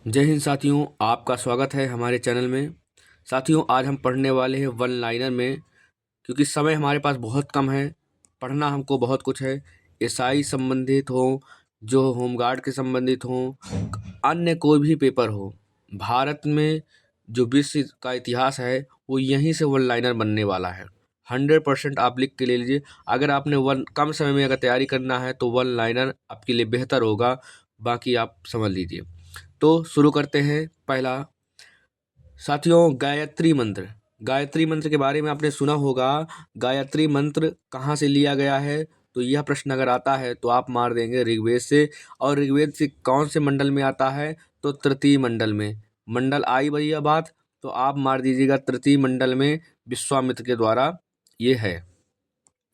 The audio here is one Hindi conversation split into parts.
जय हिंद साथियों, आपका स्वागत है हमारे चैनल में। साथियों, आज हम पढ़ने वाले हैं वन लाइनर में। क्योंकि समय हमारे पास बहुत कम है, पढ़ना हमको बहुत कुछ है। एसआई संबंधित हो, जो होमगार्ड के संबंधित हो, अन्य कोई भी पेपर हो, भारत में जो विश्व का इतिहास है वो यहीं से वन लाइनर बनने वाला है। 100% आप लिख के ले लीजिए। अगर आपने वन कम समय में अगर तैयारी करना है तो वन लाइनर आपके लिए बेहतर होगा, बाकी आप समझ लीजिए। तो शुरू करते हैं। पहला, साथियों, गायत्री मंत्र। गायत्री मंत्र के बारे में आपने सुना होगा। गायत्री मंत्र कहाँ से लिया गया है? तो यह प्रश्न अगर आता है तो आप मार देंगे ऋग्वेद से। और ऋग्वेद से कौन से मंडल में आता है? तो तृतीय मंडल में। मंडल आई भैया बात, तो आप मार दीजिएगा तृतीय मंडल में विश्वामित्र के द्वारा ये है।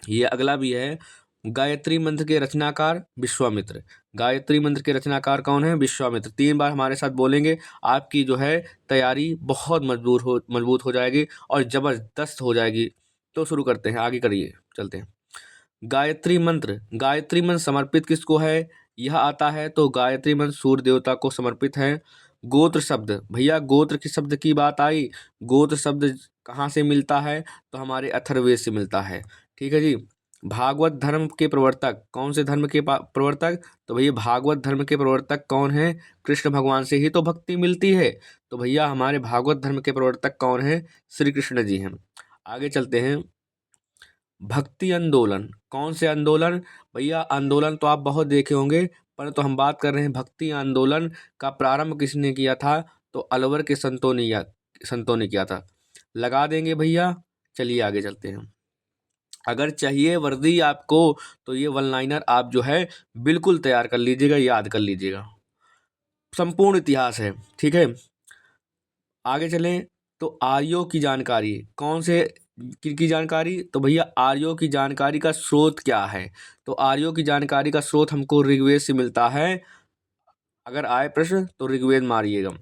ये अगला भी है। गायत्री मंत्र के रचनाकार विश्वामित्र। गायत्री मंत्र के रचनाकार कौन है? विश्वामित्र। 3 बार हमारे साथ बोलेंगे, आपकी जो है तैयारी बहुत मजबूत हो जाएगी और ज़बरदस्त हो जाएगी। तो शुरू करते हैं, आगे करिए, चलते हैं। गायत्री मंत्र। गायत्री मंत्र समर्पित किसको है? यह आता है तो गायत्री मंत्र सूर्य देवता को समर्पित है। गोत्र शब्द, भैया गोत्र के शब्द की बात आई। गोत्र शब्द कहाँ से मिलता है? तो हमारे अथर्ववेद से मिलता है। ठीक है जी। भागवत धर्म के प्रवर्तक, कौन से धर्म के प्रवर्तक? तो भैया भागवत धर्म के प्रवर्तक कौन है? कृष्ण भगवान से ही तो भक्ति मिलती है। तो भैया हमारे भागवत धर्म के प्रवर्तक कौन है? श्री कृष्ण जी हैं। आगे चलते हैं। भक्ति आंदोलन, कौन से आंदोलन? भैया आंदोलन तो आप बहुत देखे होंगे, परंतु हम बात कर रहे हैं भक्ति आंदोलन का प्रारंभ किसने किया था? तो अलवर के संतों ने किया था। लगा देंगे भैया। चलिए आगे चलते हैं। अगर चाहिए वर्दी आपको तो ये वन लाइनर आप जो है बिल्कुल तैयार कर लीजिएगा, याद कर लीजिएगा। संपूर्ण इतिहास है, ठीक है। आगे चलें तो आर्यों की जानकारी, कौन से की जानकारी? तो भैया आर्यों की जानकारी का स्रोत क्या है? तो आर्यों की जानकारी का स्रोत हमको ऋग्वेद से मिलता है। अगर आए प्रश्न तो ऋग्वेद मारिएगा।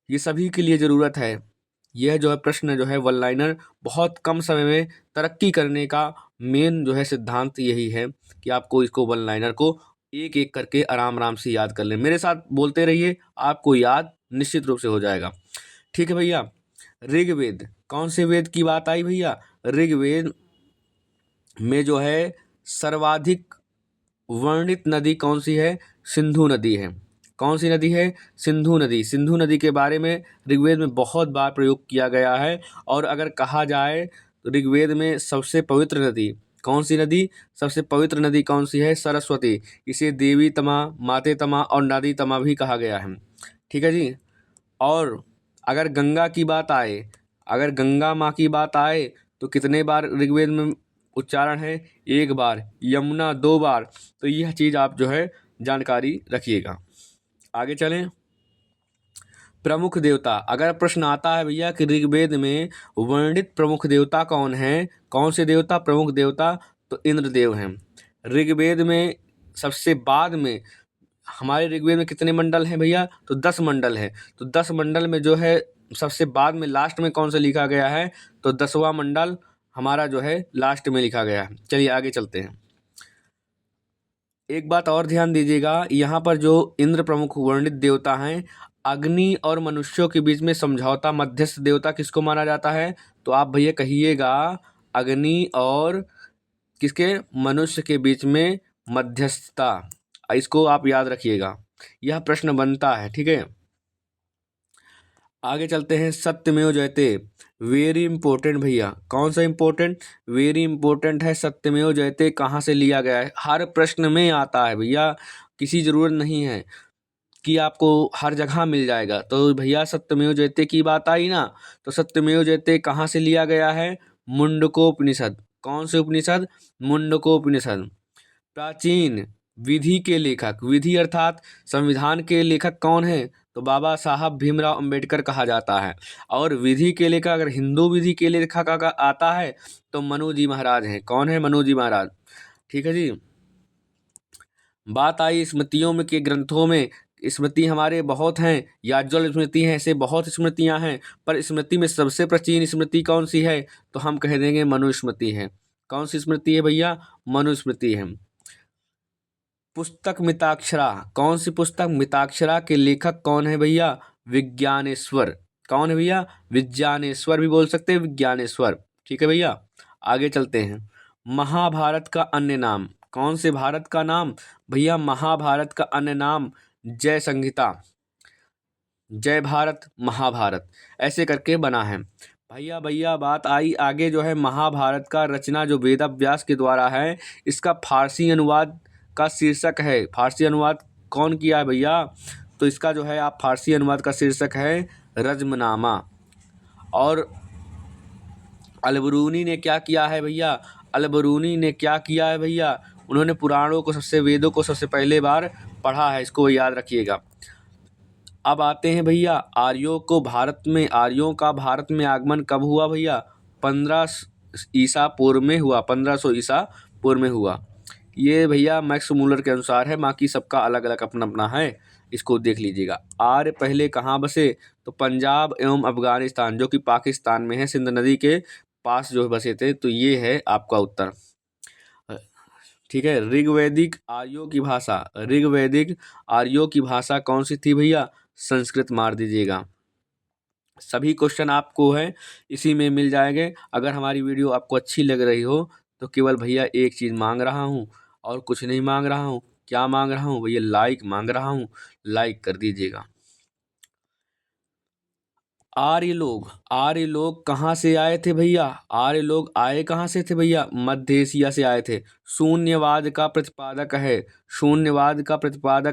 ये सभी के लिए ज़रूरत है। यह जो है प्रश्न जो है वन लाइनर बहुत कम समय में तरक्की करने का मेन जो है सिद्धांत यही है कि आपको इसको वन लाइनर को एक एक करके आराम आराम से याद कर लें। मेरे साथ बोलते रहिए, आपको याद निश्चित रूप से हो जाएगा। ठीक है भैया। ऋग्वेद, कौन से वेद की बात आई भैया? ऋग्वेद में जो है सर्वाधिक वर्णित नदी कौन सी है? सिंधु नदी है। कौन सी नदी है? सिंधु नदी। सिंधु नदी के बारे में ऋग्वेद में बहुत बार प्रयोग किया गया है। और अगर कहा जाए तो ऋग्वेद में सबसे पवित्र नदी कौन सी नदी? सबसे पवित्र नदी कौन सी है? सरस्वती। इसे देवी तमा, माते तमा और नदी तमा भी कहा गया है। ठीक है जी। और अगर गंगा की बात आए, अगर गंगा माँ की बात आए तो कितने बार ऋग्वेद में उच्चारण है? 1 बार। यमुना 2 बार। तो यह चीज़ आप जो है जानकारी रखिएगा। आगे चलें। प्रमुख देवता, अगर प्रश्न आता है भैया कि ऋग्वेद में वर्णित प्रमुख देवता कौन है? कौन से देवता प्रमुख देवता? तो इंद्रदेव हैं। ऋग्वेद में सबसे बाद में हमारे ऋग्वेद में कितने मंडल हैं भैया? तो 10 मंडल है। तो 10 मंडल में जो है सबसे बाद में लास्ट में कौन सा लिखा गया है? तो 10वां मंडल हमारा जो है लास्ट में लिखा गया है। चलिए आगे चलते हैं। एक बात और ध्यान दीजिएगा, यहाँ पर जो इंद्र प्रमुख वर्णित देवता हैं, अग्नि और मनुष्यों के बीच में समझौता मध्यस्थ देवता किसको माना जाता है? तो आप भैया कहिएगा अग्नि और किसके? मनुष्य के बीच में मध्यस्थता। इसको आप याद रखिएगा, यह प्रश्न बनता है। ठीक है। आगे चलते हैं। सत्यमेव जयते, वेरी इंपॉर्टेंट भैया। कौन सा इंपॉर्टेंट? वेरी इंपॉर्टेंट है। सत्यमेव जयते कहाँ से लिया गया है? हर प्रश्न में आता है भैया, किसी ज़रूरत नहीं है कि आपको हर जगह मिल जाएगा। तो भैया सत्यमेव जयते की बात आई ना, तो सत्यमेव जयते कहाँ से लिया गया है? मुंडकोपनिषद। कौन से उपनिषद? मुंडकोपनिषद। प्राचीन विधि के लेखक, विधि अर्थात संविधान के लेखक कौन है? तो बाबा साहब भीमराव अंबेडकर कहा जाता है। और विधि के लेखक, अगर हिंदू विधि के लेखक का आता है तो मनु जी महाराज हैं। कौन है? मनु जी महाराज। ठीक है जी। बात आई स्मृतियों में के ग्रंथों में, स्मृति हमारे बहुत हैं, याज्ञवल्क्य स्मृति है, ऐसे बहुत स्मृतियां हैं, पर स्मृति में सबसे प्राचीन स्मृति कौन सी है? तो हम कह देंगे मनुस्मृति है। कौन सी स्मृति है भैया? मनुस्मृति है। पुस्तक मिताक्षरा, कौन सी पुस्तक? मिताक्षरा के लेखक कौन है भैया? विज्ञानेश्वर। कौन है भैया? विज्ञानेश्वर भी बोल सकते हैं, विज्ञानेश्वर। ठीक है भैया, आगे चलते हैं। महाभारत का अन्य नाम, कौन से भारत का नाम? भैया महाभारत का अन्य नाम जय संहिता, जय भारत महाभारत, ऐसे करके बना है। भैया बात आई आगे जो है महाभारत का रचना जो वेद व्यास के द्वारा है, इसका फारसी अनुवाद का शीर्षक है। फारसी अनुवाद कौन किया है भैया? तो इसका जो है आप फारसी अनुवाद का शीर्षक है रज्मनामा। और अलबरूनी ने क्या किया है भैया? अलबरूनी ने क्या किया है भैया? उन्होंने पुराणों को वेदों को सबसे पहले बार पढ़ा है, इसको याद रखिएगा। अब आते हैं भैया आर्यों का भारत में आगमन कब हुआ भैया? 15 ईसा पूर्व में हुआ, 1500 ईसा पूर्व में हुआ। ये भैया मैक्स मूलर के अनुसार है, बाकी सबका अलग अलग अपना अपना है, इसको देख लीजिएगा। आर्य पहले कहाँ बसे? तो पंजाब एवं अफगानिस्तान, जो कि पाकिस्तान में है, सिंध नदी के पास जो बसे थे। तो ये है आपका उत्तर। ठीक है, ऋग्वैदिक आर्यों की भाषा कौन सी थी भैया? संस्कृत मार दीजिएगा। सभी क्वेश्चन आपको है इसी में मिल जाएंगे। अगर हमारी वीडियो आपको अच्छी लग रही हो तो केवल भैया एक चीज़ मांग रहा हूँ, और कुछ नहीं मांग रहा हूँ। क्या मांग रहा हूँ भैया? लाइक मांग रहा हूँ, लाइक कर दीजिएगा। आर्य लोग कहाँ से आए थे भैया? आर्य लोग आए कहाँ से थे भैया? मध्य एशिया से आए थे। शून्यवाद का प्रतिपादक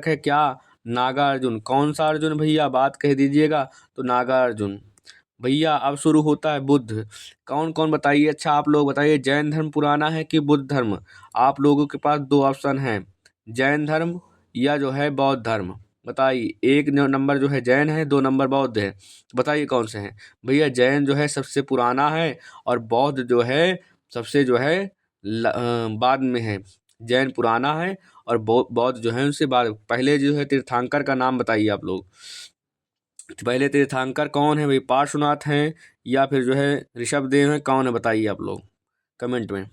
है क्या? नागार्जुन। कौन सा अर्जुन भैया? बात कह दीजिएगा। तो नागार्जुन। भैया अब शुरू होता है बुद्ध। कौन कौन बताइए, अच्छा आप लोग बताइए, जैन धर्म पुराना है कि बुद्ध धर्म? आप लोगों के पास दो ऑप्शन हैं, जैन धर्म या जो है बौद्ध धर्म। बताइए, एक नंबर जो है जैन है, 2 नंबर बौद्ध है। तो बताइए कौन से हैं भैया? जैन जो है सबसे पुराना है, और बौद्ध जो है सबसे जो है बाद में है। जैन पुराना है और बौद्ध जो है उनसे बाद। पहले जो है तीर्थंकर का नाम बताइए आप लोग। तो पहले तीर्थंकर कौन है भाई? पार्श्वनाथ हैं या फिर जो है ऋषभदेव हैं? कौन है बताइए आप लोग कमेंट में।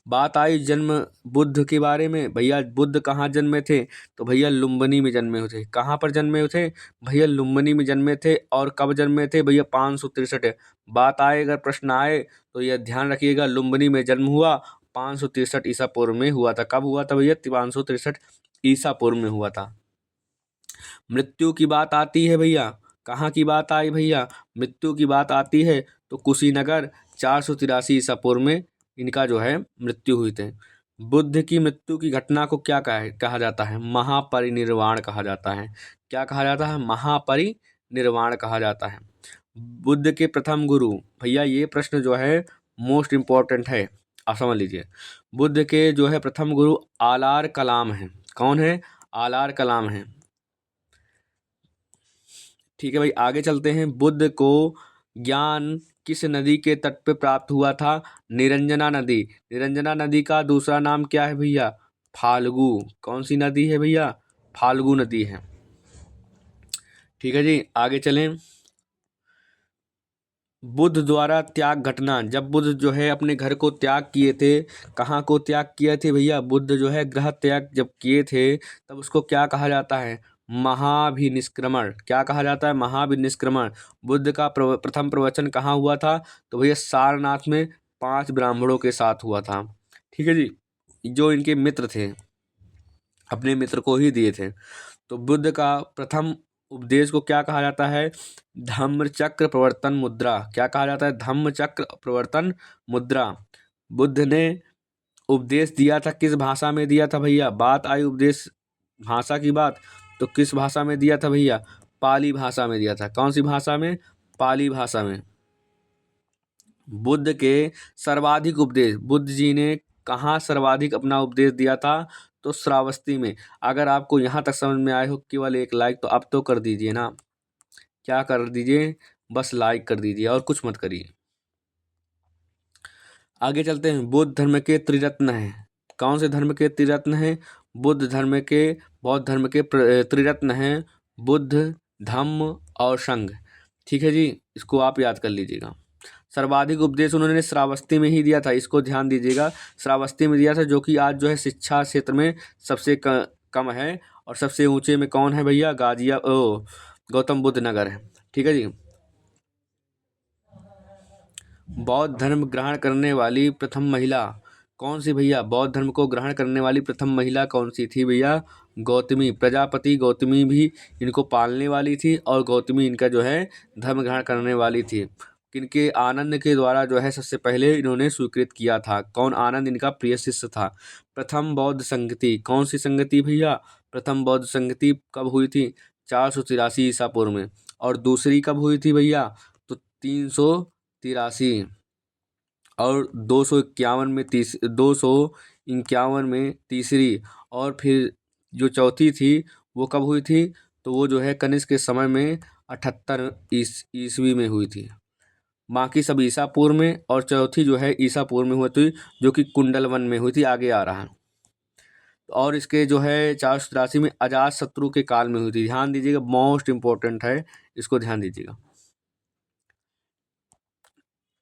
बात आई जन्म बुद्ध के बारे में। भैया बुद्ध कहाँ जन्मे थे? तो भैया लुम्बिनी में जन्मे थे। कहाँ पर जन्मे थे भैया? लुम्बिनी में जन्मे थे। और कब जन्मे थे भैया? 563। बात आए, अगर प्रश्न आए तो यह ध्यान रखिएगा, लुम्बिनी में जन्म हुआ, 563 ईसा पूर्व में हुआ था। कब हुआ था भैया? 563 ईसा पूर्व में हुआ था। मृत्यु की बात आती है भैया, कहाँ की बात आई भैया? मृत्यु की बात आती है तो कुशीनगर, 483 ईसा पूर्व में इनका जो है मृत्यु हुई थी। बुद्ध की मृत्यु की घटना को क्या कहा जाता है? महापरिनिर्वाण कहा जाता है। क्या कहा जाता है? महापरिनिर्वाण कहा जाता है। बुद्ध के प्रथम गुरु, भैया ये प्रश्न जो है मोस्ट इम्पोर्टेंट है, आप समझ लीजिए। बुद्ध के जो है प्रथम गुरु आलार कलाम हैं। कौन है? आलार कलाम हैं। ठीक है भाई, आगे चलते हैं। बुद्ध को ज्ञान किस नदी के तट पे प्राप्त हुआ था? निरंजना नदी। निरंजना नदी का दूसरा नाम क्या है भैया? फाल्गु। कौन सी नदी है भैया? फाल्गु नदी है। ठीक है जी, आगे चलें। बुद्ध द्वारा त्याग घटना, जब बुद्ध जो है अपने घर को त्याग किए थे, कहाँ को त्याग किए थे भैया? बुद्ध जो है गृह त्याग जब किए थे तब उसको क्या कहा जाता है? महाभिनिष्क्रमण। क्या कहा जाता है? महाभिनिष्क्रमण। बुद्ध का प्रथम प्रवचन कहाँ हुआ था? तो भैया सारनाथ में 5 ब्राह्मणों के साथ हुआ था। ठीक है जी, जो इनके मित्र थे, अपने मित्र को ही दिए थे। तो बुद्ध का प्रथम उपदेश को क्या कहा जाता है? धम्मचक्र प्रवर्तन मुद्रा। क्या कहा जाता है? धम्मचक्र प्रवर्तन मुद्रा। बुद्ध ने उपदेश दिया था, किस भाषा में दिया था भैया? बात आई उपदेश भाषा की बात, तो किस भाषा में दिया था भैया? पाली भाषा में दिया था। कौन सी भाषा में? पाली भाषा में। बुद्ध के सर्वाधिक उपदेश, बुद्ध जी ने कहाँ सर्वाधिक अपना उपदेश दिया था? तो श्रावस्ती में। अगर आपको यहाँ तक समझ में आए हो, केवल एक लाइक तो अब तो कर दीजिए ना। क्या कर दीजिए? बस लाइक कर दीजिए और कुछ मत करिए। आगे चलते हैं। बुद्ध धर्म के त्रिरत्न हैं। कौन से धर्म के त्रिरत्न हैं? बौद्ध धर्म के त्रिरत्न हैं बुद्ध, धम्म और संघ। ठीक है जी, इसको आप याद कर लीजिएगा। सर्वाधिक उपदेश उन्होंने श्रावस्ती में ही दिया था, इसको ध्यान दीजिएगा। श्रावस्ती में दिया था, जो कि आज जो है शिक्षा क्षेत्र में सबसे कम है। और सबसे ऊंचे में कौन है भैया? गौतम बुद्ध नगर है। ठीक है जी। बौद्ध धर्म ग्रहण करने वाली प्रथम महिला कौन सी भैया? बौद्ध धर्म को ग्रहण करने वाली प्रथम महिला कौन सी थी भैया? गौतमी। प्रजापति गौतमी भी इनको पालने वाली थी और गौतमी इनका जो है धर्म ग्रहण करने वाली थी। किनके? आनंद के द्वारा जो है सबसे पहले इन्होंने स्वीकृत किया था। कौन? आनंद इनका प्रिय शिष्य था। प्रथम बौद्ध संगति कौन सी संगति भैया? प्रथम बौद्ध संगति कब हुई थी? 483 ईसा पूर्व में। और दूसरी कब हुई थी भैया? तो 383। और 251 में तीसरी। और फिर जो चौथी थी वो कब हुई थी? तो वो जो है कनिष्क के समय में 78 ईस्वी में हुई थी। बाकी सब ईसा पूर्व में, और चौथी जो है ईसा पूर्व में हुई थी, जो कि कुंडलवन में हुई थी। आगे आ रहा है। और इसके जो है 483 में अजात शत्रु के काल में हुई थी। ध्यान दीजिएगा, मोस्ट इंपॉर्टेंट है, इसको ध्यान दीजिएगा।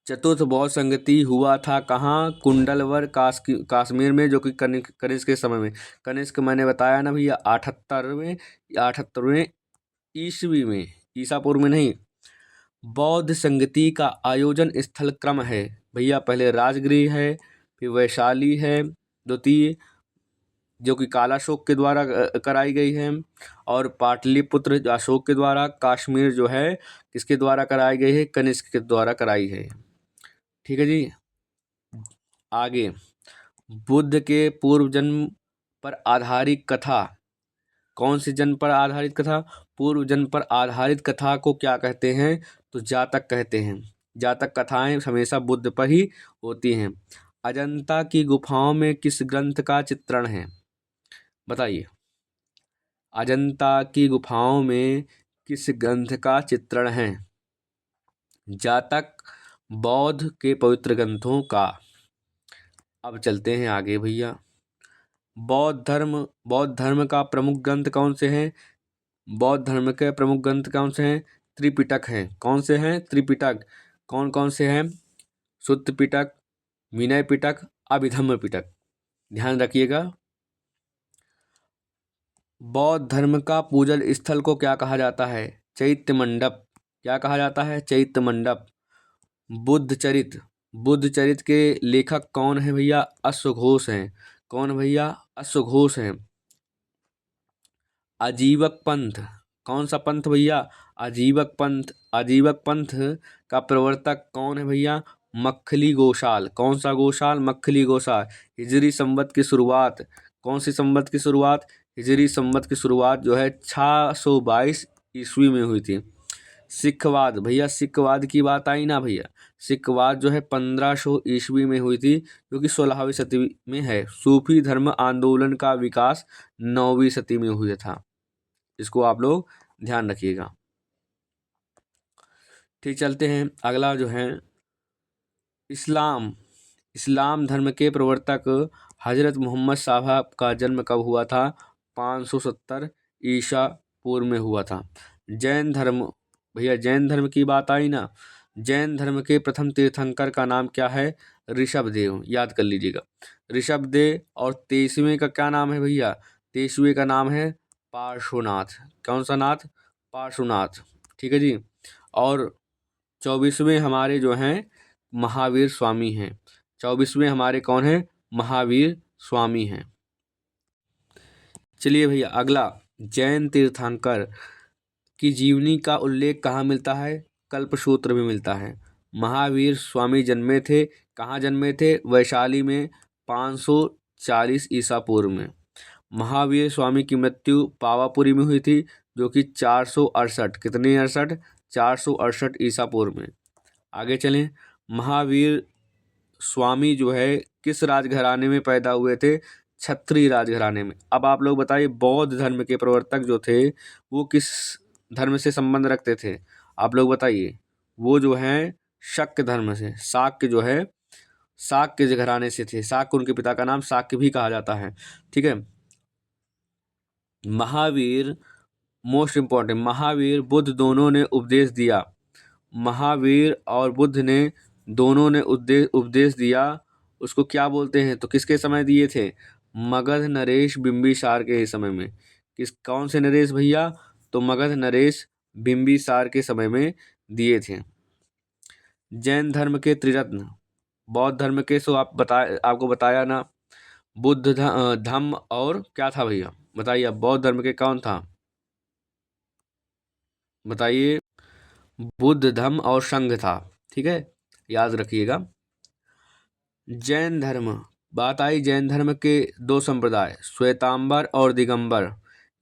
चतुर्थ बौद्ध संगति हुआ था कहाँ? कुंडलवर कश्मीर में, जो कि कनिष्क के समय में। कनिष्क मैंने बताया ना भैया 78वें ईस्वी में, ईसा पूर्व में नहीं। बौद्ध संगति का आयोजन स्थल क्रम है भैया, पहले राजगृह है, फिर वैशाली है द्वितीय, जो कि कालाशोक के द्वारा कराई गई है, और पाटलिपुत्र अशोक के द्वारा। कश्मीर जो है किसके द्वारा कराई गई है? कनिष्क के द्वारा कराई है। ठीक है जी। आगे, बुद्ध के पूर्व जन्म पर आधारित कथा कौन सी जन्म पर आधारित कथा? पूर्व जन्म पर आधारित कथा को क्या कहते हैं? तो जातक कहते हैं। जातक कथाएं हमेशा बुद्ध पर ही होती हैं। अजंता की गुफाओं में किस ग्रंथ का चित्रण है? बताइए। अजंता की गुफाओं में किस ग्रंथ का चित्रण है? जातक, बौद्ध के पवित्र ग्रंथों का। अब चलते हैं आगे भैया। बौद्ध धर्म का प्रमुख ग्रंथ कौन से हैं? बौद्ध धर्म के प्रमुख ग्रंथ कौन से हैं? त्रिपिटक हैं। कौन से हैं? त्रिपिटक। कौन कौन से हैं? सुत्त पिटक, विनय पिटक, अभिधम्म पिटक। ध्यान रखिएगा। बौद्ध धर्म का पूजन स्थल को क्या कहा जाता है? चैत्य मंडप। क्या कहा जाता है? चैत्य मंडप। बुद्ध चरित के लेखक कौन है भैया? अश्वघोष हैं। कौन भैया? अश्वघोष हैं। आजीवक पंथ कौन सा पंथ भैया? आजीवक पंथ। आजीवक पंथ का प्रवर्तक कौन है भैया? मक्खली गोशाल। कौन सा गोशाल? मक्खली गोशाल। हिजरी संवत की शुरुआत कौन सी संवत की शुरुआत? हिजरी संवत की शुरुआत जो है 622 ईस्वी में हुई थी। सिखवाद भैया, सिखवाद की बात आई ना भैया। सिखवाद जो है 1500 ईस्वी में हुई थी, जो कि 16वीं सदी में है। सूफी धर्म आंदोलन का विकास 9वीं सदी में हुआ था। इसको आप लोग ध्यान रखिएगा। ठीक, चलते हैं। अगला जो है इस्लाम धर्म के प्रवर्तक हजरत मोहम्मद साहब का जन्म कब हुआ था? 570 ईसा पूर्व में हुआ था। जैन धर्म भैया, जैन धर्म की बात आई ना। जैन धर्म के प्रथम तीर्थंकर का नाम क्या है? ऋषभदेव। याद कर लीजिएगा, ऋषभदेव। और 23वें का क्या नाम है भैया? 23वें का नाम है पार्श्वनाथ। कौन सा नाथ? पार्श्वनाथ। ठीक है जी। और 24वें हमारे जो हैं महावीर स्वामी हैं। 24वें हमारे कौन हैं? महावीर स्वामी हैं। चलिए भैया, अगला जैन तीर्थंकर की जीवनी का उल्लेख कहाँ मिलता है? कल्पसूत्र में मिलता है। महावीर स्वामी जन्मे थे, कहाँ जन्मे थे? वैशाली में 540 ईसा पूर्व में। महावीर स्वामी की मृत्यु पावापुरी में हुई थी, जो कि 468 कितने 68 468 ईसा पूर्व में। आगे चलें। महावीर स्वामी जो है किस राजघराने में पैदा हुए थे? क्षत्रिय राजघराने में। अब आप लोग बताइए, बौद्ध धर्म के प्रवर्तक जो थे वो किस धर्म से संबंध रखते थे? आप लोग बताइए। वो जो हैं शक धर्म से, शाक्य जो है शाक्य घराने से थे। शाक्य उनके पिता का नाम शाक्य भी कहा जाता है। ठीक है। महावीर, मोस्ट इंपॉर्टेंट, महावीर बुद्ध दोनों ने उपदेश दिया। महावीर और बुद्ध ने दोनों ने उपदेश दिया उसको क्या बोलते हैं? तो किसके समय दिए थे? मगध नरेश बिंबिसार के समय में। कौन से नरेश भैया? तो मगध नरेश बिंबिसार के समय में दिए थे। जैन धर्म के त्रिरत्न, बौद्ध धर्म के, सो आपको बताया ना, बुद्ध, धम्म और क्या था भैया? बताइए अब, बौद्ध धर्म के कौन था? बताइए। बुद्ध, धम्म और संघ था। ठीक है, याद रखिएगा। जैन धर्म, बात आई जैन धर्म के दो संप्रदाय, श्वेतांबर और दिगंबर।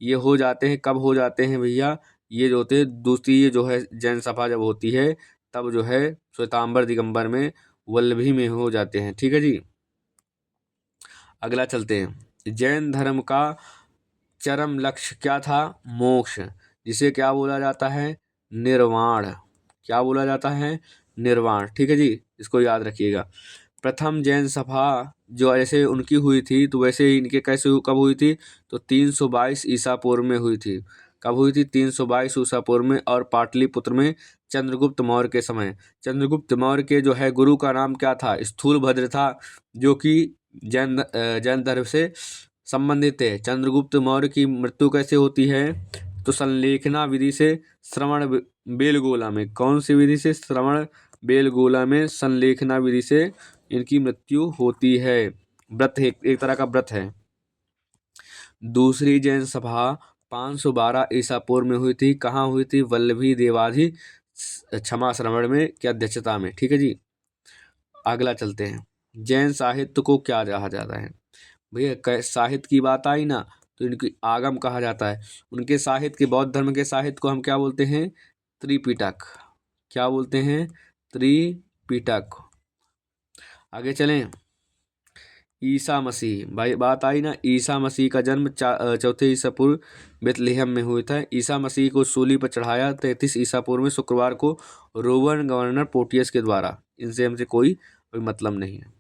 ये हो जाते हैं, कब हो जाते हैं भैया? ये जो होते हैं दूसरी, ये जो है जैन सभा जब होती है तब जो है श्वेतांबर दिगंबर में, वल्लभी में हो जाते हैं। ठीक है जी, अगला चलते हैं। जैन धर्म का चरम लक्ष्य क्या था? मोक्ष, जिसे क्या बोला जाता है? निर्वाण। क्या बोला जाता है? निर्वाण। ठीक है जी, इसको याद रखिएगा। प्रथम जैन सभा जो ऐसे उनकी हुई थी, तो वैसे ही इनके कब हुई थी? तो 322 ईसा पूर्व में हुई थी। कब हुई थी? 322 ईसा पूर्व में, और पाटलिपुत्र में चंद्रगुप्त मौर्य के समय। चंद्रगुप्त मौर्य के जो है गुरु का नाम क्या था? स्थूलभद्र था, जो कि जैन धर्म से संबंधित है। चंद्रगुप्त मौर्य की मृत्यु कैसे होती है? तो संलेखना विधि से श्रवण बेलगोला में। कौन सी विधि से? श्रवण बेलगोला में संलेखना विधि से इनकी मृत्यु होती है। व्रत है, एक तरह का व्रत है। दूसरी जैन सभा 512 ईसा पूर्व में हुई थी। कहाँ हुई थी? वल्लभी देवाधि क्षमा श्रवण में की अध्यक्षता में। ठीक है जी, अगला चलते हैं। जैन साहित्य को क्या कहा जाता है भैया? साहित्य की बात आई ना, तो इनकी आगम कहा जाता है। उनके साहित्य के, बौद्ध धर्म के साहित्य को हम क्या बोलते हैं? त्रिपिटक। क्या बोलते हैं? त्रिपिटक। आगे चलें। ईसा मसीह, भाई बात आई ना, ईसा मसीह का जन्म चौथे ईसा पूर्व बेथलेहम में हुआ था। ईसा मसीह को सूली पर चढ़ाया 33 ईसा पूर्व में शुक्रवार को रोमन गवर्नर पोर्टियस के द्वारा। इनसे हमसे कोई मतलब नहीं है।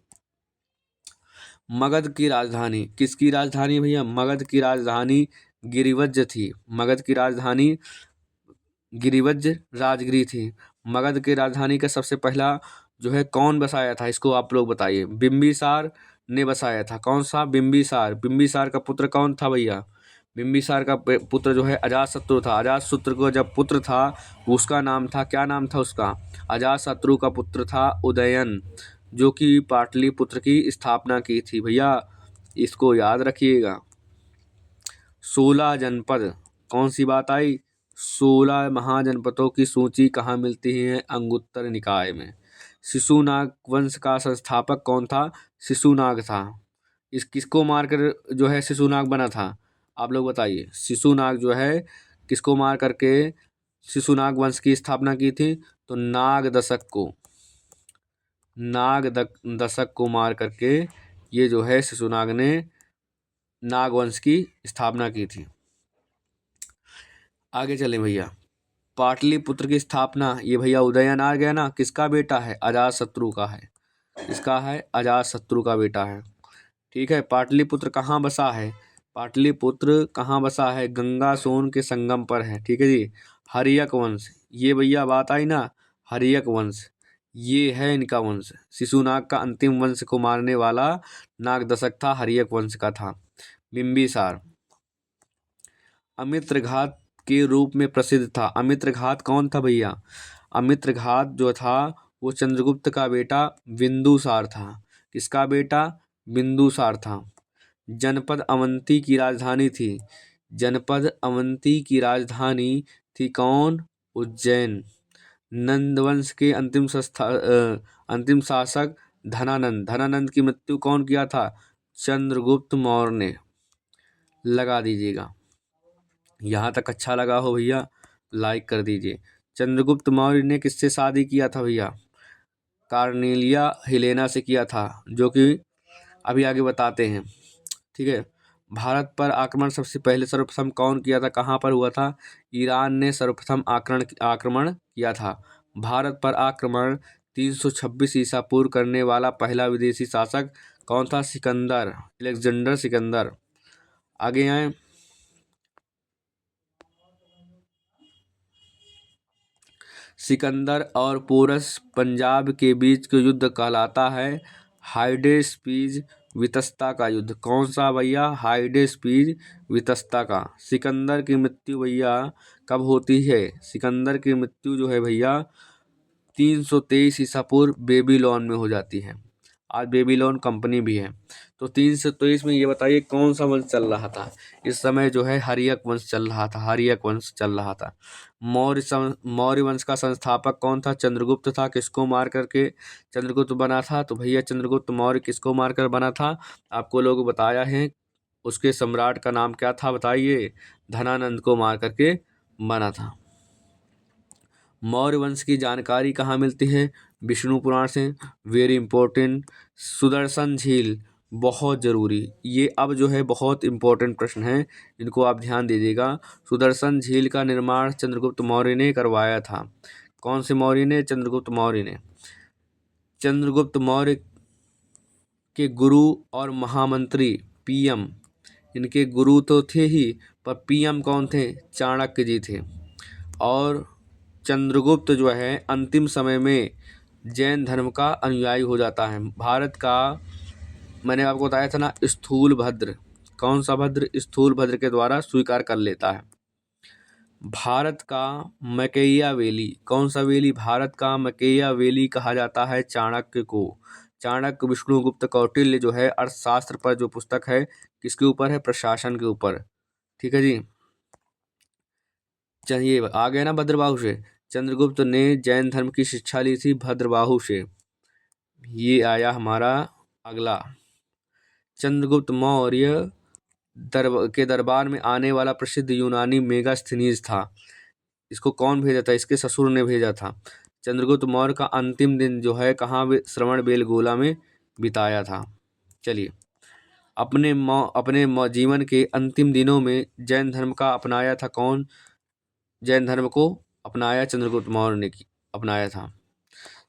मगध की राजधानी, किसकी राजधानी भैया? मगध की राजधानी गिरिवज्र थी। मगध की राजधानी गिरिवज्र राजगिरी थी। मगध की राजधानी का सबसे पहला जो है कौन बसाया था? इसको आप लोग बताइए। बिंबिसार ने बसाया था। कौन सा? बिंबिसार। बिंबिसार का पुत्र कौन था भैया? बिंबिसार का पुत्र जो है अजातशत्रु था। अजातशत्रु का जब पुत्र था, उसका नाम था, क्या नाम था उसका? अजातशत्रु का पुत्र था उदयन, जो कि पाटलिपुत्र की स्थापना की थी भैया। इसको याद रखिएगा। 16 जनपद, कौन सी बात आई? 16 महाजनपदों की सूची कहाँ मिलती है? अंगुत्तर निकाय में। शिशुनाग वंश का संस्थापक कौन था? शिशुनाग था। इस किसको मारकर जो है शिशुनाग बना था? आप लोग बताइए। शिशुनाग जो है किसको मार करके शिशुनाग वंश की स्थापना की थी? तो नाग दशक को, दशक को मार करके ये जो है शिशुनाग ने नागवंश की स्थापना की थी। आगे चलें भैया। पाटलिपुत्र की स्थापना, ये भैया उदयन आ गया ना, किसका बेटा है? अजातशत्रु का है। किसका है? अजातशत्रु का बेटा है। ठीक है, पाटलिपुत्र कहाँ बसा है? पाटलिपुत्र कहाँ बसा है? गंगा सोन के संगम पर है। ठीक है जी। हर्यक वंश, ये भैया बात आई ना, हर्यक वंश, ये है इनका वंश। शिशुनाग का अंतिम वंश को मारने वाला नाग दशक था, हर्यक वंश का था। बिंबिसार अमित्रघात के रूप में प्रसिद्ध था। अमित्रघात कौन था भैया? अमित्रघात जो था वो चंद्रगुप्त का बेटा बिंदुसार था। किसका बेटा? बिंदुसार था। जनपद अवंती की राजधानी थी। जनपद अवंती की राजधानी थी कौन? उज्जैन। नंदवंश के अंतिम शासक धनानंद। धनानंद की मृत्यु कौन किया था? चंद्रगुप्त मौर्य ने। लगा दीजिएगा। यहाँ तक अच्छा लगा हो भैया, लाइक कर दीजिए। चंद्रगुप्त मौर्य ने किससे शादी किया था भैया? कार्नेलिया हिलेना से किया था, जो कि अभी आगे बताते हैं। ठीक है। भारत पर आक्रमण सबसे पहले सर्वप्रथम कौन किया था? कहाँ पर हुआ था? ईरान ने सर्वप्रथम आक्रमण किया था। भारत पर आक्रमण 326 ईसा पूर्व करने वाला पहला विदेशी शासक कौन था? सिकंदर, अलेक्जेंडर सिकंदर। आगे आए। सिकंदर और पोरस पंजाब के बीच का युद्ध कहलाता है हाइडेस्पीज वितस्ता का युद्ध। कौन सा भैया? हाइडेस्पीज वितस्ता का। सिकंदर की मृत्यु भैया कब होती है? सिकंदर की मृत्यु जो है भैया 323 ईसा पूर्व बेबीलोन में हो जाती है। आज बेबीलोन कंपनी भी है। तो 323 में ये बताइए कौन सा वंश चल रहा था? इस समय जो है हर्यक वंश चल रहा था। हर्यक वंश चल रहा था। मौर्य वंश का संस्थापक कौन था? चंद्रगुप्त था। किसको मार करके चंद्रगुप्त बना था? तो भैया चंद्रगुप्त मौर्य किसको मारकर बना था? आपको लोग बताया है। उसके सम्राट का नाम क्या था बताइए? धनानंद को मार करके बना था। मौर्य वंश की जानकारी कहाँ मिलती है? विष्णु पुराण से। Very important. सुदर्शन झील बहुत ज़रूरी। ये अब जो है बहुत इंपॉर्टेंट प्रश्न है, इनको आप ध्यान दीजिएगा। सुदर्शन झील का निर्माण चंद्रगुप्त मौर्य ने करवाया था। कौन से मौर्य ने? चंद्रगुप्त मौर्य ने। चंद्रगुप्त मौर्य के गुरु और महामंत्री पीएम, इनके गुरु तो थे ही, पर पीएम कौन थे? चाणक्य जी थे। और चंद्रगुप्त जो है अंतिम समय में जैन धर्म का अनुयायी हो जाता है। भारत का, मैंने आपको बताया था ना, स्थूलभद्र। कौन सा भद्र? स्थूलभद्र के द्वारा स्वीकार कर लेता है। भारत का मैकेयावेली। कौन सा वेली? भारत का मैकेयावेली कहा जाता है चाणक्य को। चाणक्य विष्णुगुप्त कौटिल्य जो है अर्थशास्त्र पर जो पुस्तक है, किसके ऊपर है? प्रशासन के ऊपर। ठीक है जी। चलिए आ गए ना भद्रबाहु से। चंद्रगुप्त ने जैन धर्म की शिक्षा ली थी भद्रबाहु से। ये आया हमारा अगला। चंद्रगुप्त मौर्य के दरबार में आने वाला प्रसिद्ध यूनानी मेगास्थनीज था। इसको कौन भेजा था? इसके ससुर ने भेजा था। चंद्रगुप्त मौर्य का अंतिम दिन जो है कहाँ? श्रवण बेलगोला में बिताया था। चलिए, अपने जीवन के अंतिम दिनों में जैन धर्म का अपनाया था कौन? जैन धर्म को अपनाया चंद्रगुप्त मौर्य ने अपनाया था।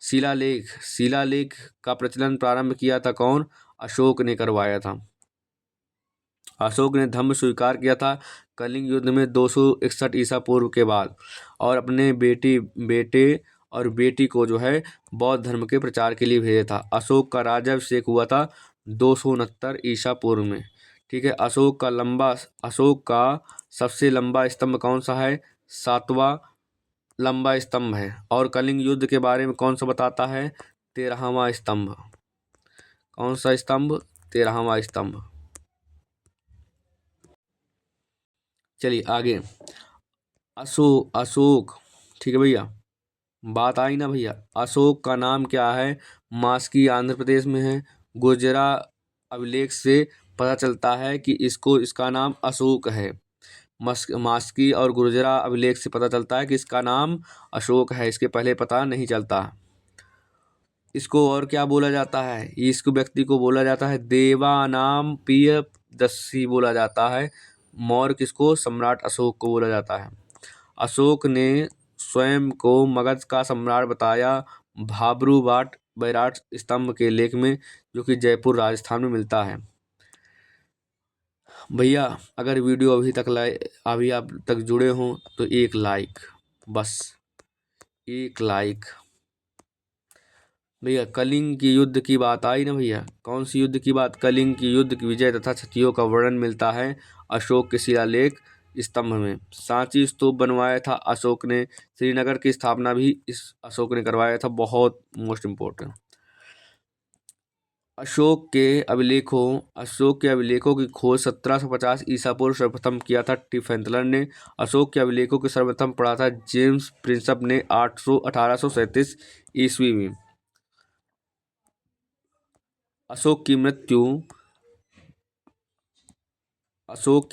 शिलालेख का प्रचलन प्रारंभ किया था कौन? अशोक ने करवाया था। अशोक ने धम्म स्वीकार किया था कलिंग युद्ध में 261 ईसा पूर्व के बाद, और अपने बेटे और बेटी को जो है बौद्ध धर्म के प्रचार के लिए भेजा था। अशोक का राज्याभिषेक हुआ था 269 ईसा पूर्व में। ठीक है। अशोक का सबसे लंबा स्तंभ कौन सा है? 7वां लंबा स्तंभ है। और कलिंग युद्ध के बारे में कौन सा बताता है? 13वां स्तंभ। कौन सा स्तंभ? 13वां स्तंभ। चलिए आगे। अशोक। ठीक है भैया, बात आई ना भैया। अशोक का नाम क्या है? मास्की आंध्र प्रदेश में है। गुर्जरा अभिलेख से पता चलता है कि इसका नाम अशोक है। मास्की और गुर्जरा अभिलेख से पता चलता है कि इसका नाम अशोक है। इसके पहले पता नहीं चलता। इसको और क्या बोला जाता है? इसको व्यक्ति को बोला जाता है देवानाम प्रियदर्शी बोला जाता है। मौर्य किसको? सम्राट अशोक को बोला जाता है। अशोक ने स्वयं को मगध का सम्राट बताया भाब्रूबाट बैराट स्तंभ के लेख में, जो कि जयपुर राजस्थान में मिलता है। भैया अगर वीडियो अभी आप तक जुड़े हों तो एक लाइक, बस एक लाइक। भैया कलिंग की युद्ध की बात आई ना भैया। कौन सी युद्ध की बात? कलिंग की युद्ध की विजय तथा क्षत्रियों का वर्णन मिलता है अशोक के शिलालेख स्तंभ में। सांची स्तूप बनवाया था अशोक ने। श्रीनगर की स्थापना भी इस अशोक ने करवाया था। बहुत मोस्ट इम्पोर्टेंट। अशोक के अभिलेखों की खोज 1750 ईसा पूर्व सर्वप्रथम किया था टिफेंतलर ने। अशोक के अभिलेखों की सर्वप्रथम पढ़ा था जेम्स प्रिंसप ने 1837 ईस्वी में। अशोक की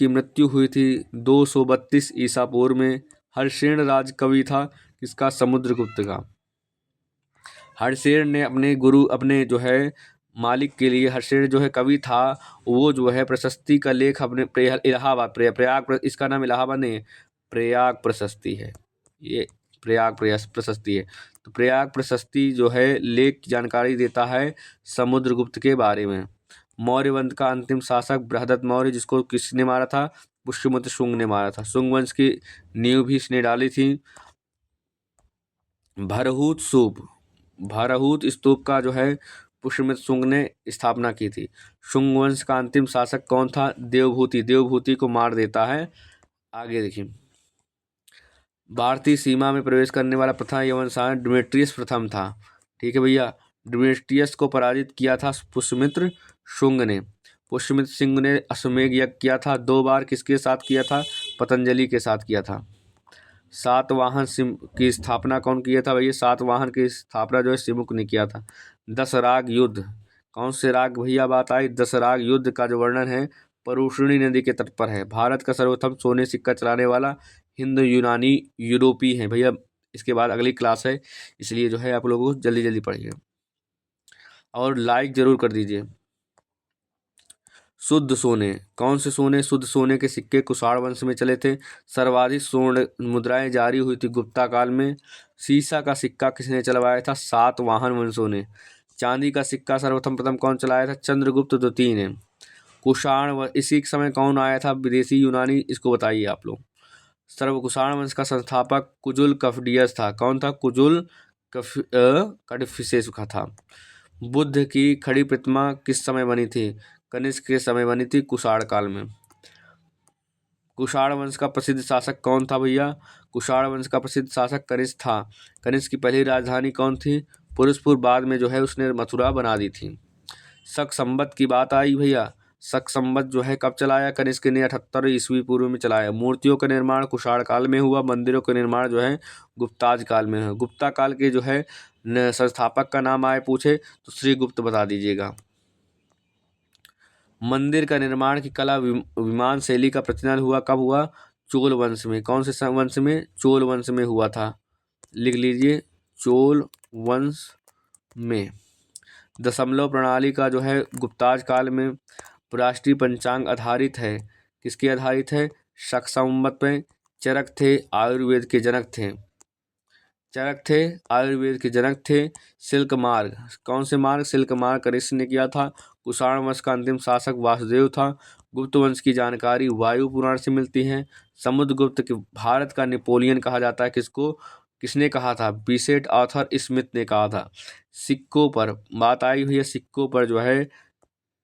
मृत्यु हुई थी 232 ईसा पूर्व में। हर्षेण राज कवि था किसका? समुद्रगुप्त का। हर्षेण ने अपने जो है मालिक के लिए, हर्षेण जो है कवि था, वो जो है प्रशस्ति का लेख अपने इलाहाबाद प्रयाग, इसका नाम इलाहाबाद नहीं है, प्रयाग प्रशस्ति है। ये प्रयाग प्रशस्ति है। तो प्रयाग प्रशस्ति जो है लेख की जानकारी देता है समुद्रगुप्त के बारे में। मौर्य वंश का अंतिम शासक बृहदत्त मौर्य, जिसको किसने मारा था? पुष्यमित्र शुंग ने मारा था। शुंग वंश की नींव भी इसने डाली थी। भरहूत स्तूप, भरहूत स्तूप का जो है पुष्यमित्र शुंग ने स्थापना की थी। शुंग वंश का अंतिम शासक कौन था? देवभूति। देवभूति को मार देता है। आगे देखिए, भारतीय सीमा में प्रवेश करने वाला प्रथम यवन शासक डिमेट्रियस प्रथम था। ठीक है भैया, डिमेट्रियस को पराजित किया था पुष्यमित्र शुंग ने। पुष्यमित्र सिंह ने अश्वमेध यज्ञ किया था 2 बार। किसके साथ किया था? पतंजलि के साथ किया था। सातवाहन की स्थापना कौन किया था भैया? सातवाहन की स्थापना जो है सिमुक ने किया था। 10 राग युद्ध, कौन से राग भैया बात आई? 10 राग युद्ध का जो वर्णन है परुष्णी नदी के तट पर है। भारत का सर्वप्रथम सोने सिक्का चलाने वाला हिंद यूनानी यूरोपी है भैया। इसके बाद अगली क्लास है, इसलिए जो है आप लोगों को जल्दी जल्दी पढ़िए और लाइक जरूर कर दीजिए। शुद्ध सोने, कौन से सोने? शुद्ध सोने के सिक्के कुषाण वंश में चले थे। सर्वाधिक स्वर्ण मुद्राएं जारी हुई थी गुप्ता काल में। सीसा का सिक्का किसने चलवाया था? सातवाहन वंशों ने। चांदी का सिक्का सर्वप्रथम कौन चलाया था? चंद्रगुप्त द्वितीय ने। कुषाण इसी समय कौन आया था विदेशी यूनानी? इसको बताइए आप लोग। कुषाण वंश का संस्थापक कुजुल कफडियस था। कौन था? कुजुल कडफिसेस का था। बुद्ध की खड़ी प्रतिमा किस समय बनी थी? कनिष्क के समय बनी थी, कुषाण काल में। कुषाण वंश का प्रसिद्ध शासक कौन था भैया? कुषाण वंश का प्रसिद्ध शासक कनिष्क था। कनिष्क की पहली राजधानी कौन थी? पुरुषपुर। बाद में जो है उसने मथुरा बना दी थी। शक संवत की बात आई भैया। शक संवत जो है कब चलाया? कनिष्क ने 78 ईस्वी पूर्व में चलाया। मूर्तियों का निर्माण कुषाण काल में हुआ। मंदिरों का निर्माण जो है गुप्ताज काल में है। गुप्ता काल के जो है संस्थापक का नाम आए पूछे तो श्री गुप्त बता दीजिएगा। मंदिर का निर्माण की कला विमान शैली का प्रचलन हुआ कब हुआ? चोल वंश में। कौन से वंश में? चोल वंश में हुआ था। लिख लीजिए, चोल वंश में। दशमलव प्रणाली का जो है गुप्ताज काल में। राष्ट्रीय पंचांग आधारित है, किसके आधारित है? शक संवत पे। चरक थे आयुर्वेद के जनक थे। चरक थे आयुर्वेद के जनक थे। सिल्क मार्ग, कौन से मार्ग? सिल्क मार्ग कनिष्क ने किया था। कुषाण वंश का अंतिम शासक वासुदेव था। गुप्त वंश की जानकारी वायु पुराण से मिलती है। समुद्रगुप्त के भारत का नेपोलियन कहा जाता है। किसको? किसने कहा था? बीसेट आर्थर स्मिथ ने कहा था। सिक्कों पर बात आई हुई है। सिक्कों पर जो है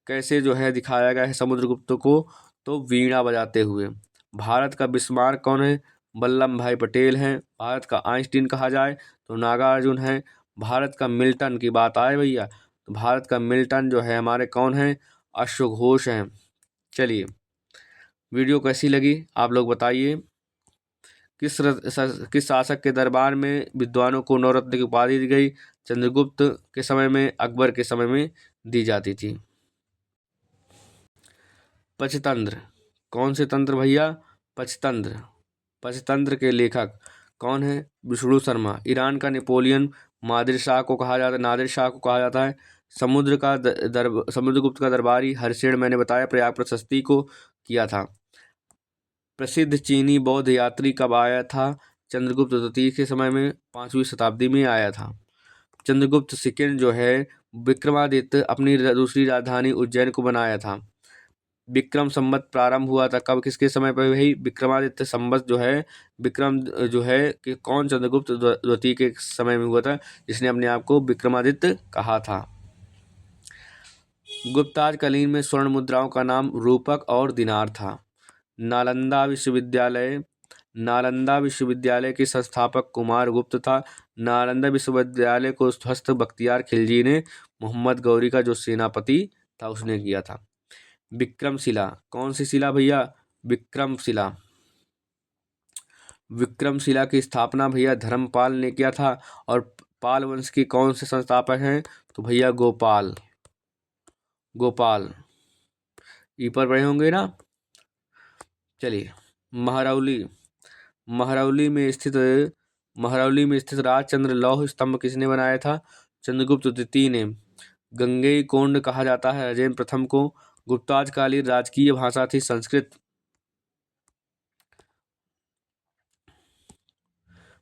कैसे जो है दिखाया गया है समुद्रगुप्त को? तो वीणा बजाते हुए। भारत का बिस्मार्क कौन है? वल्लभ भाई पटेल हैं। भारत का आइंस्टीन कहा जाए तो नागार्जुन है। भारत का मिल्टन की बात आए भैया तो भारत का मिल्टन जो है हमारे कौन है? अश्वघोष हैं। चलिए, वीडियो कैसी लगी आप लोग बताइए। किस शासक के दरबार में विद्वानों को नवरत्न की उपाधि दी गई? चंद्रगुप्त के समय में, अकबर के समय में दी जाती थी। पंचतंत्र, कौन से तंत्र भैया? पंचतंत्र। पंचतंत्र के लेखक कौन है? विष्णु शर्मा। ईरान का नेपोलियन नादिर शाह को कहा जाता है। समुद्रगुप्त का दरबारी हर्षेण मैंने बताया प्रयाग प्रशस्ति को किया था। प्रसिद्ध चीनी बौद्ध यात्री कब आया था? चंद्रगुप्त द्वितीय के समय में, 5वीं शताब्दी में आया था। चंद्रगुप्त सेकंड जो है विक्रमादित्य अपनी दूसरी राजधानी उज्जैन को बनाया था। विक्रम संवत प्रारंभ हुआ था कब? किसके समय पर? वही विक्रमादित्य संवत जो है, विक्रम जो है कि कौन? चंद्रगुप्त द्वितीय के समय में हुआ था, जिसने अपने आप को विक्रमादित्य कहा था। गुप्ताज कालीन में स्वर्ण मुद्राओं का नाम रूपक और दिनार था। नालंदा विश्वविद्यालय के संस्थापक कुमार गुप्त था। नालंदा विश्वविद्यालय को ध्वस्त बख्तियार खिलजी ने मोहम्मद गौरी का जो सेनापति था उसने किया था। विक्रमशिला, कौन सी शिला भैया? विक्रमशिला। विक्रमशिला की स्थापना भैया धर्मपाल ने किया था। और पाल वंश के कौन से संस्थापक हैं? तो भैया गोपाल ई पर पढ़े होंगे ना। चलिए, महरौली में स्थित राजचंद्र लौह स्तंभ किसने बनाया था? चंद्रगुप्त द्वितीय ने। गंगेई कोंड कहा जाता है राजेंद्र प्रथम को। गुप्ताज कालीन राजकीय भाषा थी संस्कृत।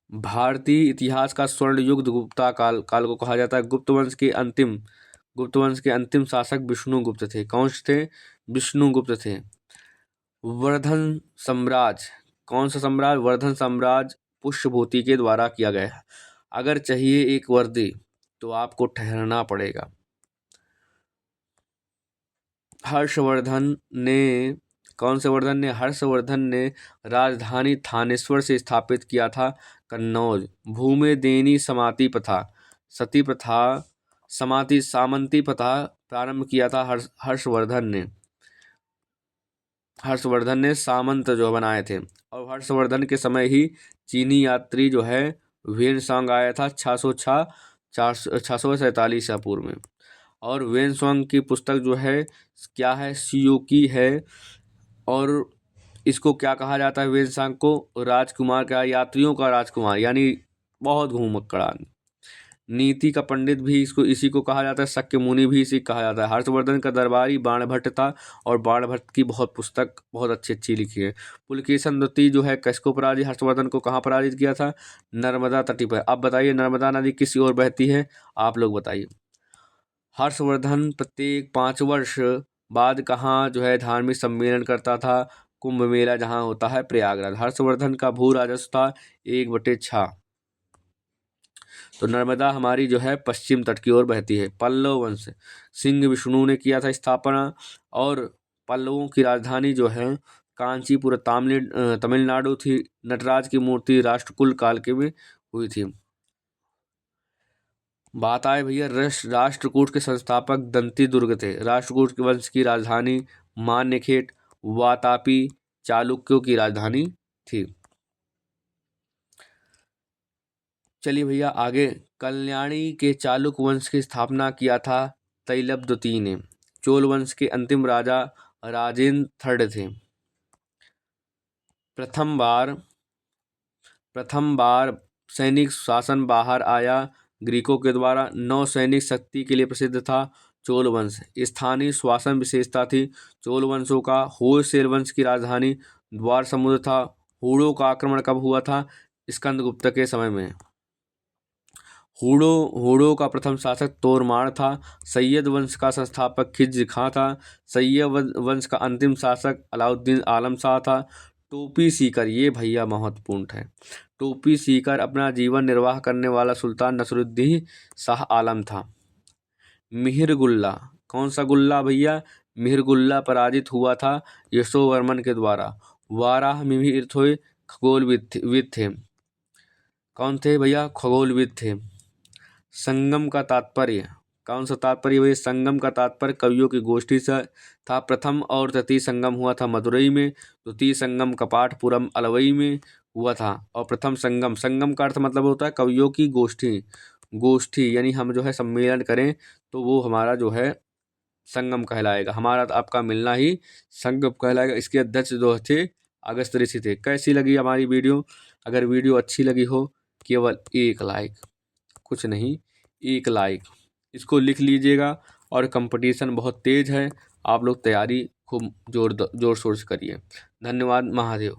भारतीय इतिहास का स्वर्ण युग गुप्ता काल को कहा जाता है। गुप्त वंश के अंतिम शासक विष्णुगुप्त थे। कौन थे? विष्णुगुप्त थे। वर्धन साम्राज्य, कौन सा साम्राज्य? वर्धन साम्राज्य पुष्यभूति के द्वारा किया गया है। अगर चाहिए एक वर्दी तो आपको ठहरना पड़ेगा। हर्षवर्धन ने कौन से वर्धन ने हर्षवर्धन ने राजधानी थानेश्वर से स्थापित किया था कन्नौज। भूमि देनी समाति प्रथा सती प्रथा समाति सामंती प्रथा प्रारंभ किया था हर्षवर्धन ने सामंत जो बनाए थे। और हर्षवर्धन के समय ही चीनी यात्री जो है वेनसांग आया था 647 ईसा पूर्व में। और वेनसांग की पुस्तक जो है क्या है, सियोकी है। और इसको क्या कहा जाता है, वेनसांग को राजकुमार का, यात्रियों का राजकुमार, यानी बहुत घूमक्कड़ा। नीति का पंडित भी इसको इसी को कहा जाता है। शक्य मुनि भी इसी कहा जाता है। हर्षवर्धन का दरबारी बाणभट्ट था और बाणभट्ट की पुस्तक बहुत अच्छी लिखी है। पुलकेशन द्वितीय जो है किसको पराजित, हर्षवर्धन को कहाँ पराजित किया था, नर्मदा तटी पर। अब बताइए नर्मदा नदी किस ओर बहती है, आप लोग बताइए। हर्षवर्धन प्रत्येक 5 वर्ष बाद कहाँ जो है धार्मिक सम्मेलन करता था, कुंभ मेला जहाँ होता है प्रयागराज। हर्षवर्धन का भू राजस्व था 1/6। तो नर्मदा हमारी जो है पश्चिम तट की ओर बहती है। पल्लव वंश सिंह विष्णु ने किया था स्थापना। और पल्लवों की राजधानी जो है कांचीपुर तमिलनाडु थी। नटराज की मूर्ति राष्ट्रकूट काल के में हुई थी। बात आए भैया राष्ट्रकूट के संस्थापक दंती दुर्ग थे। राष्ट्रकूट के वंश की राजधानी मान्यखेट वातापी चालुक्यों की राजधानी थी। चलिए भैया आगे। कल्याणी के चालुक्य वंश की स्थापना किया था तैलप द्वितीय ने। चोल वंश के अंतिम राजा राजेंद्र थर्ड थे। प्रथम बार सैनिक शासन बाहर आया ग्रीकों के द्वारा। नौसैनिक शक्ति के लिए प्रसिद्ध था चोल वंश। स्थानीय शासन विशेषता थी चोल वंशों का। होयसैल वंश की राजधानी द्वार समुद्र था। हूणों का आक्रमण कब हुआ था, स्कंदगुप्त के समय में। हूणों का प्रथम शासक तोरमाण था। सैयद वंश का संस्थापक खिज्र खां था। सैयद वंश का अंतिम शासक अलाउद्दीन आलम शाह था। टोपी सीकर, ये भैया महत्वपूर्ण है। टोपी सीकर अपना जीवन निर्वाह करने वाला सुल्तान नसरुद्दीन शाह आलम था। मिहिरगुल्ला, कौन सा गुल्ला भैया, मिहिरगुल्ला पराजित हुआ था यशोवर्मन के द्वारा। वाराह मिहिर खगोलविद थे। कौन थे भैया, खगोलविद थे। संगम का तात्पर्य, कौन सा तात्पर्य भैया, संगम का तात्पर्य कवियों की गोष्ठी से था। प्रथम और तृतीय संगम हुआ था मदुरई में। द्वितीय संगम कपाटपुरम अलवई में हुआ था। और प्रथम संगम का अर्थ मतलब होता है कवियों की गोष्ठी यानी हम जो है सम्मेलन करें तो वो हमारा जो है संगम कहलाएगा। हमारा तो आपका मिलना ही संगम कहलाएगा। इसके अध्यक्ष जो थे अगस्त ऋषि थे। कैसी लगी हमारी वीडियो, अगर वीडियो अच्छी लगी हो केवल एक लाइक, कुछ नहीं, एक लाइक इसको लिख लीजिएगा। और कंपटीशन बहुत तेज है, आप लोग तैयारी खूब जोर शोर से करिए। धन्यवाद, महादेव।